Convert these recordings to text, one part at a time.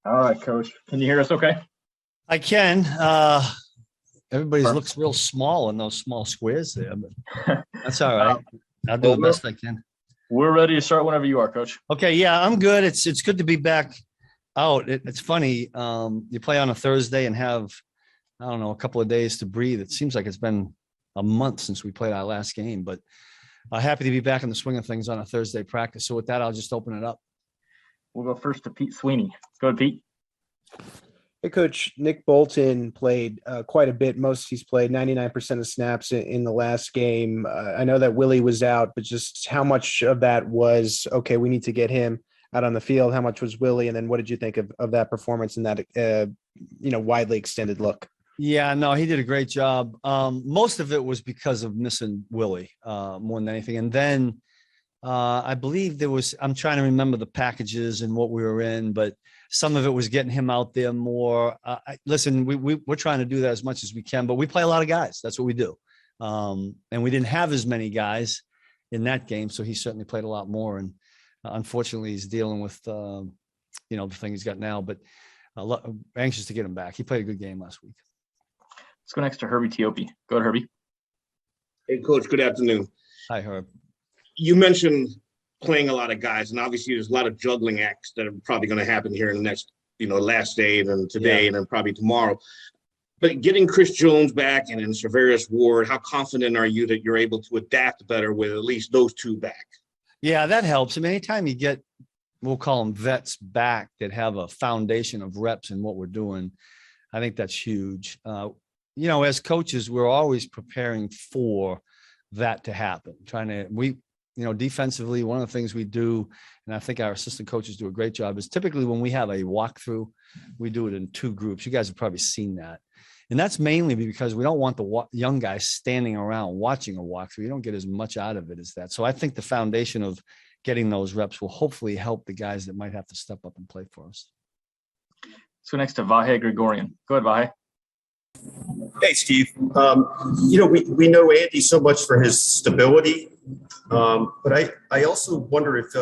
All right, Coach. Can you hear us okay? I can. Everybody's looks real small in those small squares there, but that's all right. I'll do the best I can. We're ready to start whenever you are, Coach. Okay, yeah, I'm good. It's good to be back out. It's funny. You play on a Thursday and have, I don't know, a couple of days to breathe. It seems like it's been a month since we played our last game, but happy to be back in the swing of things on a Thursday practice. So with that, I'll just open it up. We'll go first to Pete Sweeney. Go ahead, Pete. Hey, Coach. Nick Bolton played quite a bit. He's played 99% of snaps in the last game. I know that Willie was out, but just how much of that was, okay, we need to get him out on the field? How much was Willie? And then what did you think of that performance and that, widely extended look? Yeah, no, he did a great job. Most of it was because of missing Willie more than anything. And then I believe I'm trying to remember the packages and what we were in, but some of it was getting him out there more. Listen, we're trying to do that as much as we can, but we play a lot of guys. That's what we do. And we didn't have as many guys in that game, so he certainly played a lot more. And unfortunately, he's dealing with, the thing he's got now, but anxious to get him back. He played a good game last week. Let's go next to Herbie Teope. Go ahead, Herbie. Hey, Coach. Good afternoon. Hi, Herb. You mentioned playing a lot of guys, and obviously there's a lot of juggling acts that are probably going to happen here in the next, last day and then today and then probably tomorrow. But getting Chris Jones back and then Servius Ward, how confident are you that you're able to adapt better with at least those two back? Yeah, that helps. I mean, anytime you get, we'll call them vets back that have a foundation of reps in what we're doing, I think that's huge. As coaches, we're always preparing for that to happen. Defensively, one of the things we do, and I think our assistant coaches do a great job, is typically when we have a walkthrough, we do it in two groups. You guys have probably seen that. And that's mainly because we don't want the young guys standing around watching a walkthrough. You don't get as much out of it as that. So I think the foundation of getting those reps will hopefully help the guys that might have to step up and play for us. Let's go next to Vahe Gregorian. Go ahead, Vahe. Hey, Steve. We know Andy so much for his stability, but I also wonder if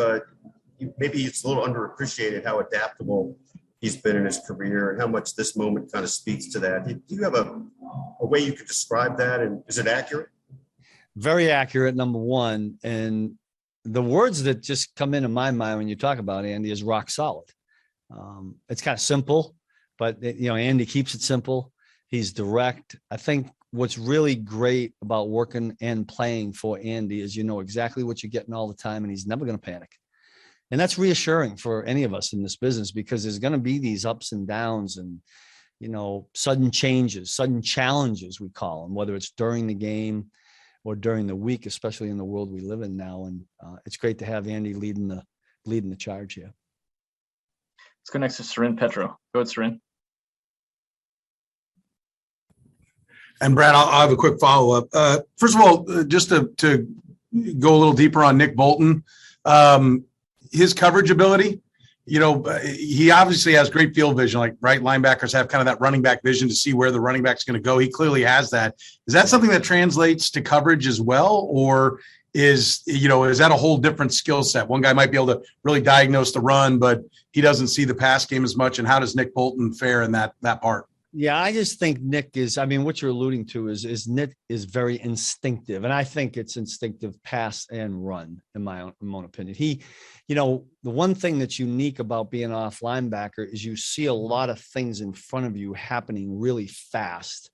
maybe it's a little underappreciated how adaptable he's been in his career and how much this moment kind of speaks to that. Do you have a way you could describe that, and is it accurate? Very accurate, number one. And the words that just come into my mind when you talk about Andy is rock solid. It's kind of simple, but Andy keeps it simple. He's direct. I think what's really great about working and playing for Andy is exactly what you're getting all the time, and he's never going to panic. And that's reassuring for any of us in this business, because there's going to be these ups and downs and, sudden changes, sudden challenges, we call them, whether it's during the game or during the week, especially in the world we live in now. And it's great to have Andy leading the charge here. Let's go next to Sarin Petro. Go ahead, Sarin. And Brad, I'll have a quick follow-up. First of all, just to go a little deeper on Nick Bolton, his coverage ability, he obviously has great field vision, like right linebackers have kind of that running back vision to see where the running back's going to go. He clearly has that. Is that something that translates to coverage as well? Or is that a whole different skill set? One guy might be able to really diagnose the run, but he doesn't see the pass game as much. And how does Nick Bolton fare in that part? Yeah, I just think Nick what you're alluding to is Nick is very instinctive. And I think it's instinctive pass and run, in my own opinion. The one thing that's unique about being off linebacker is you see a lot of things in front of you happening really fast.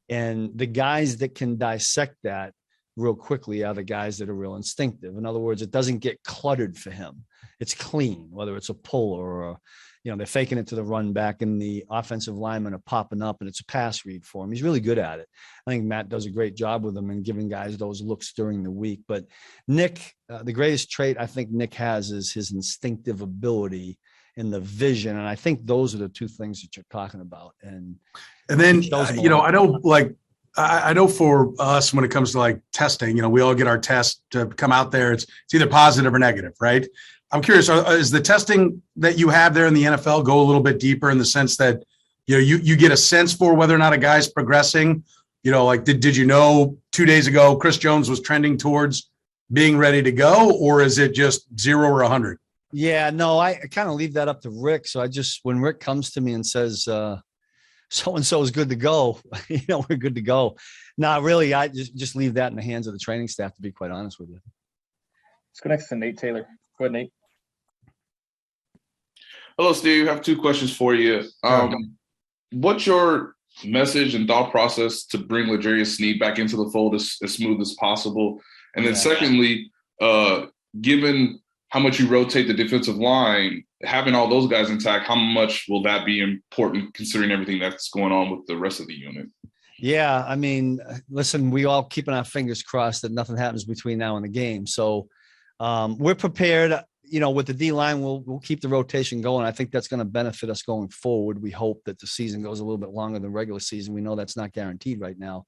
And the guys that can dissect that real quickly are the guys that are real instinctive. In other words, it doesn't get cluttered for him. It's clean, whether it's a pull or they're faking it to the run back and the offensive linemen are popping up and it's a pass read for him. He's really good at it. I think Matt does a great job with him and giving guys those looks during the week. But Nick, the greatest trait I think Nick has is his instinctive ability and the vision. And I think those are the two things that you're talking about. And then, I know for us, when it comes to like testing, we all get our test to come out there. It's either positive or negative, right? I'm curious, is the testing that you have there in the NFL go a little bit deeper in the sense that, you get a sense for whether or not a guy's progressing? Did you know 2 days ago Chris Jones was trending towards being ready to go, or is it just 0 or 100? Yeah, no, I kind of leave that up to Rick. So when Rick comes to me and says, so-and-so is good to go, we're good to go. No, really, I just leave that in the hands of the training staff, to be quite honest with you. Let's go next to Nate Taylor. Go ahead, Nate. Hello, Steve. I have two questions for you. What's your message and thought process to bring L'Jarius Sneed back into the fold as smooth as possible? And then secondly, given how much you rotate the defensive line, having all those guys intact, how much will that be important considering everything that's going on with the rest of the unit? Yeah, I mean, listen, we all keeping our fingers crossed that nothing happens between now and the game. So we're prepared. With the D line, we'll keep the rotation going. I think that's going to benefit us going forward. We hope that the season goes a little bit longer than regular season. We know that's not guaranteed right now,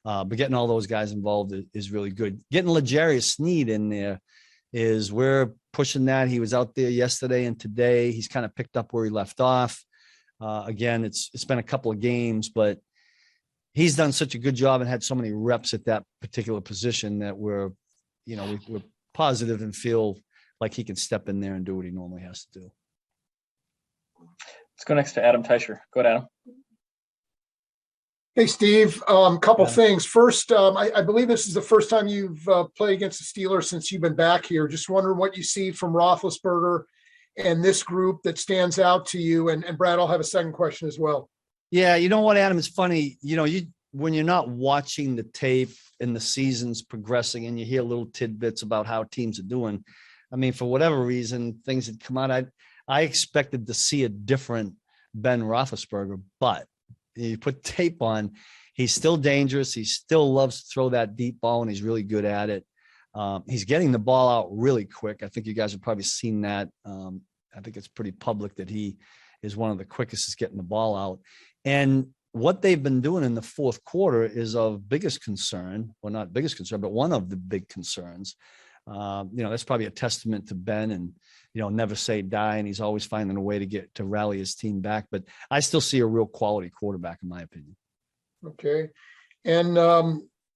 but getting all those guys involved is really good. Getting L'Jarius Sneed in there we're pushing that. He was out there yesterday and today. He's kind of picked up where he left off. Again, it's been a couple of games, but he's done such a good job and had so many reps at that particular position that we're positive and feel like he can step in there and do what he normally has to do. Let's go next to Adam Teicher. Go ahead, Adam. Hey, Steve. Couple things. First, I believe this is the first time you've played against the Steelers since you've been back here. Just wondering what you see from Roethlisberger and this group that stands out to you. And Brad, I'll have a second question as well. Yeah, you know what, Adam? It's funny. When you're not watching the tape and the season's progressing and you hear little tidbits about how teams are doing, I mean, for whatever reason, things had come out. I expected to see a different Ben Roethlisberger, but you put tape on, he's still dangerous. He still loves to throw that deep ball, and he's really good at it. He's getting the ball out really quick. I think you guys have probably seen that. I think it's pretty public that he is one of the quickest at getting the ball out. And what they've been doing in the fourth quarter is of biggest concern, well, not biggest concern, but one of the big concerns. That's probably a testament to Ben and, never say die. And he's always finding a way to rally his team back. But I still see a real quality quarterback, in my opinion. Okay. And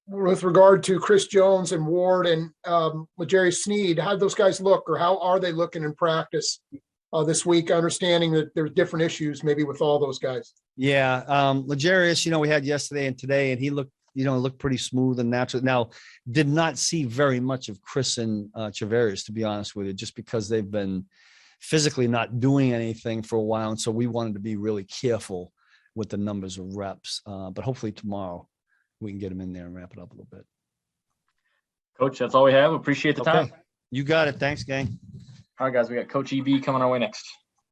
with regard to Chris Jones and Ward and L'Jarius Sneed, how do those guys look, or how are they looking in practice this week, understanding that there's different issues maybe with all those guys? Yeah. L'Jarius, we had yesterday and today, and he looked pretty smooth and natural. Now, did not see very much of Chris and Travarius, to be honest with you, just because they've been physically not doing anything for a while. And so we wanted to be really careful with the numbers of reps. But hopefully tomorrow we can get them in there and wrap it up a little bit. Coach, that's all we have. Appreciate the time. You got it. Thanks, gang. All right, guys, we got Coach EB coming our way next.